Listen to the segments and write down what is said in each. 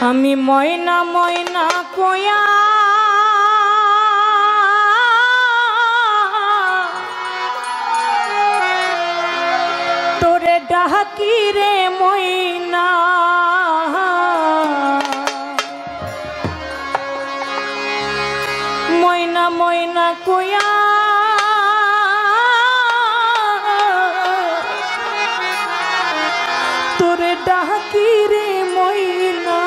আমি ময়না ময়না কয়া তোরে ডাকি রে ময়না ময়না ময়না কয়া তোরে ডাকি রে ময়না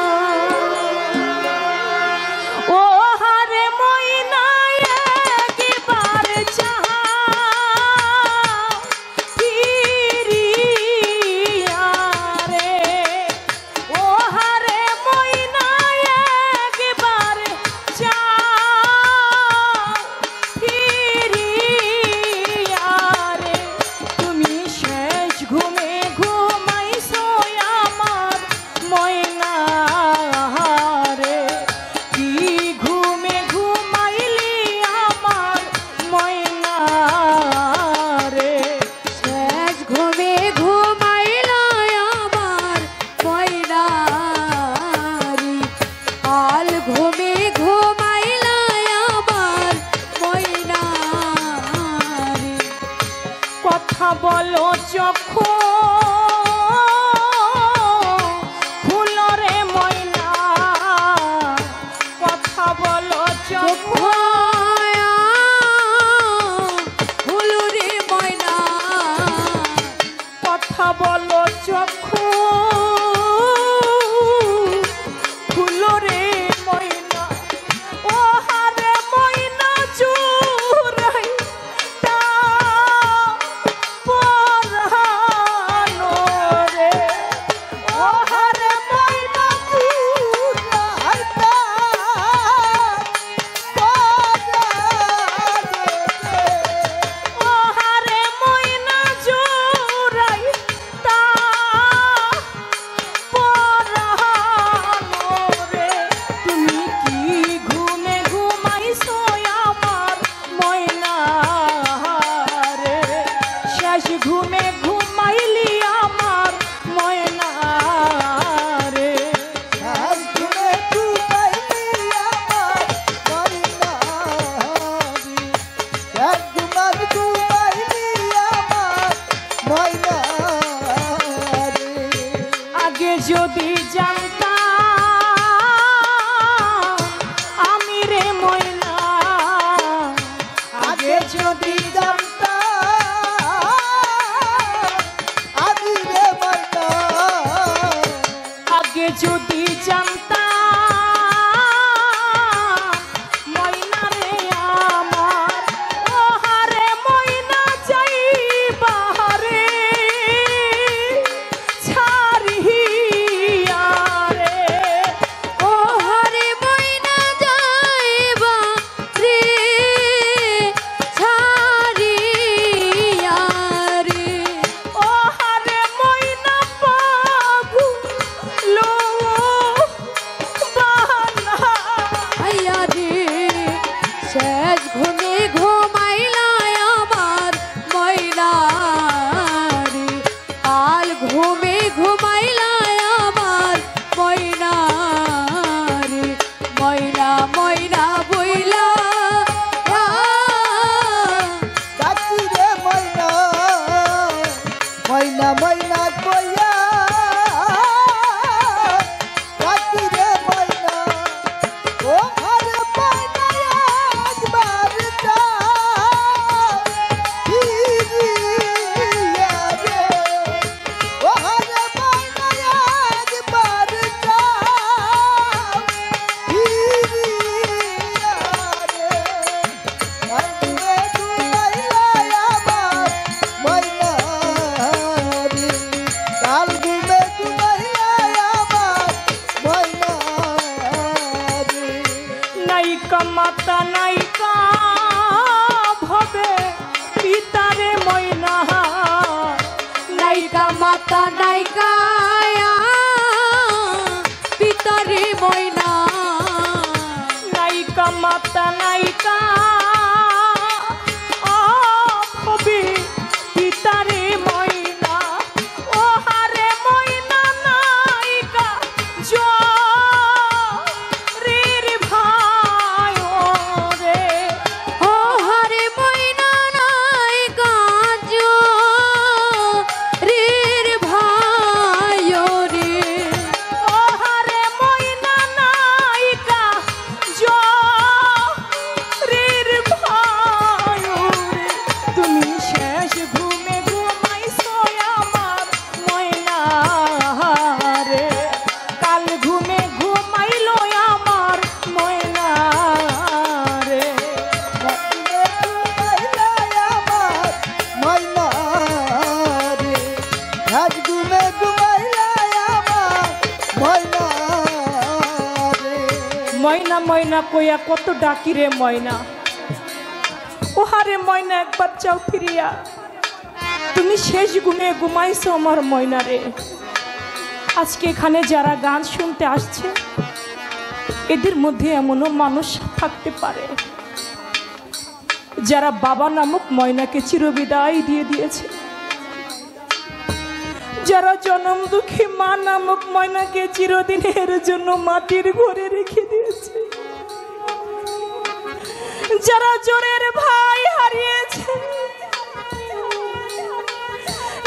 ও হারে ময়না একবার চাও ফিরিয়া রে ও হারে ময়না একবার চাও ফিরিয়া রে তুমি শেষ ঘুমে ঘুমাইছো আমার ময়না রে কি ঘুমে ঘুমাইলি আমার ময়না রে শেষ ঘুমে ঘুমাইল আমার ময়না রে আল ঘুমে ঘুমাইল আমার ময়না রে কথা বলো যখন খুলো রে ময়না কথা বলো যখন হুলুরে ময়না কথা বলো যখন খুলো রে ময়না ও হারে ময়না জুরাই তা পরানো রে ও হারে ময়না জুরাই তা পরানো রে ও হারে ময়না জুরাই তা পরানো রে তুমি কি ঘুমে ঘুমাইছো আমার ময়না রে শেষ ঘুমে ঘুমাইলি আমার ময়না রে শেষ ঘুমে ঘুমাইলি আমার ময়না রে শেষ ঘুমে ঘুমাইলি আমার ময়না রে আগে যদি জানতাম আমি রে ময়না আগে যদি জানতাম আমি রে ময়না আগে যদি জানতাম ময়না রে আমার ও হারে ময়না যাইবা রে ছাড়িয়া রে ও হরে ময়না যাইবা রে ছাড়িয়া রে ও হারে ময়না পাগু লো বানা আইয়া রে শেষ ঘুমে ঘুমাইল আমার ময়না রে আল ঘুমে ঘুমাইল আমার ময়না রে ময়না ময়না বইলা ডাকি রে ময়না ময়না ময়না কইয়া ডাকি রে ময়না ও হারে ময়না একবার যাও ফিরিয়া রে ও হারে ময়না একবার যাও ফিরিয়া রে ময়না ঘুমাইলা আমার ময়না রে কাল ঘুমে ঘুমাইলা আমার ময়না রে নাইকা মাতা নাইকা ভবে পিতারে ময়না নাইকা মাতা নাইকা পিতারে ময়না নাইকা মাতা নাইকা ভবে পিতারে ময়না ও হারে ময়না নাইকা জয় ময়না ময়না কইয়া কত ডাকি রে ময়না, ওহারে ময়না একবার চাও ফিরিয়া, তুমি শেষ ঘুমে ঘুমাইছো আমার ময়না রে। আজকে এখানে যারা গান শুনতে আসছে এদের মধ্যে এমনও মানুষ থাকতে পারে যারা বাবা নামক ময়নাকে চিরবিদায় দিয়ে দিয়েছে, যারা জনম দুঃখী মা নামক ময়নাকে চিরদিনের জন্য মাটির ঘরে রেখে দিয়েছে, যারা জোরের ভাই হারিয়েছে,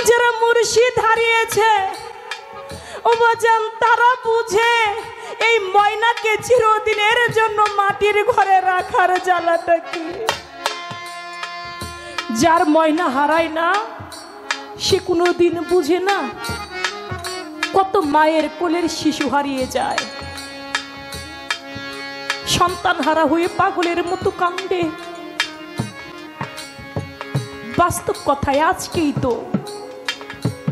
যারা মুর্শিদ হারিয়েছে, ও বাজান তারা বুঝে এই ময়নাকে চিরদিনের জন্য মাটির ঘরে রাখার জ্বালাটা কি। যার ময়না হারায় না সে কোনোদিন বুঝে না কত মায়ের কোলের শিশু হারিয়ে যায়, সন্তান হারা হয়ে পাগলের মতো কান্দে। বাস্তব কথায় আজকেই তো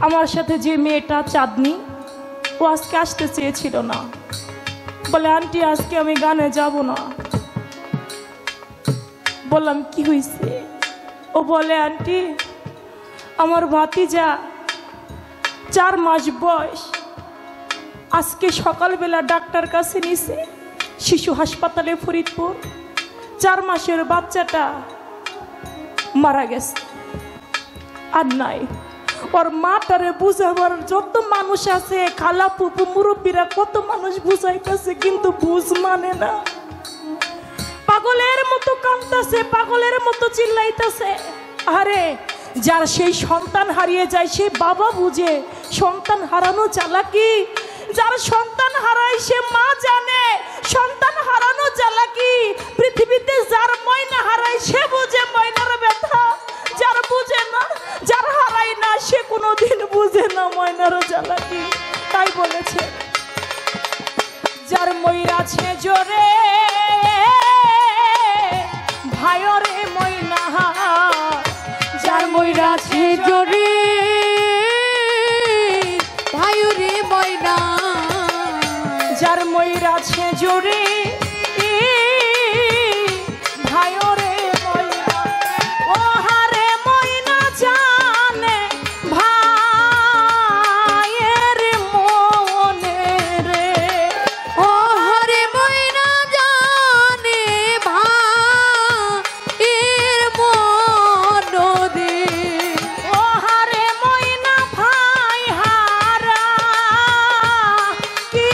আমার সাথে যে মেয়েটা চাঁদনি, ও আজকে আসতে চেয়েছিল না, বলে আন্টি আজকে আমি গানে যাব না। বললাম কি হয়েছে? ও বলে আন্টি আমার ভাতিজা 4 মাস বয়স, আজকে সকালবেলা ডাক্তার কাছে নিছে শিশু হাসপাতালে ফরিদপুর, 4 মাসের বাচ্চাটা মারা গেছে আর নাই। ওর মাটারে বুঝাবার যত মানুষ আছে, খালা পুপু মুরব্বীরা কত মানুষ বুঝাইতেছে কিন্তু বুঝ মানে না, পাগলের মতো কাঁদতেছে, পাগলের মতো চিল্লাইতেছে। আরে যার সেই সন্তান হারিয়ে যায় সে বাবা বুঝে সন্তান হারানো চালাকি, যার সন্তান হারায় সে মা জানে সন্তান হারানো চালাকি। পৃথিবীতে যার ময়না হারায় সে বুঝে ময়নার ব্যথা, যার বুঝে না, যার হারায় না সে কোনোদিন বুঝে না ময়নার চালাকি। তাই বলেছে যার ময়রাছে জোরে ভাইরে ময়না, যার ময়রাছে জোরে ভাইরে ময়না, যার ময়রাছে জোরে ভাইরে ময়না, ও হারে ময়না জানে ভাইয়ের মনে রে, ও হরে ময়না জানে ভাইয়ের মন দে, ও হারে ময়না ভাই হারা কি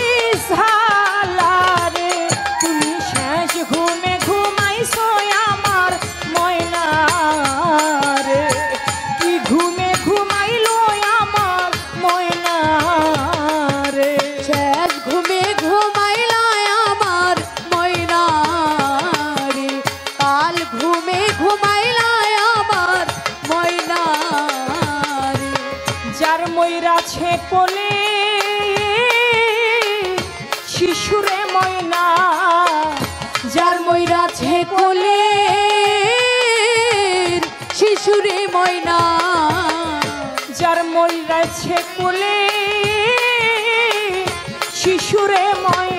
ঝালা রে, তুমি শেষ ঘুমে ঘুমাইছো আমার ময়না রে, কি ঘুমে ঘুমাইলো আমার ময়না রে। শেষ ঘুমে ঘুমাইলা আমার ময়না রে, কাল ঘুমে ঘুমাইলা আমার ময়না রে। যার ময়রাছে কোলে শিশুরে ময়না, যার ময়রাছে কোলে শিশুরে ময়না, যার ময়রাছে কোলে শিশুরে ময়না।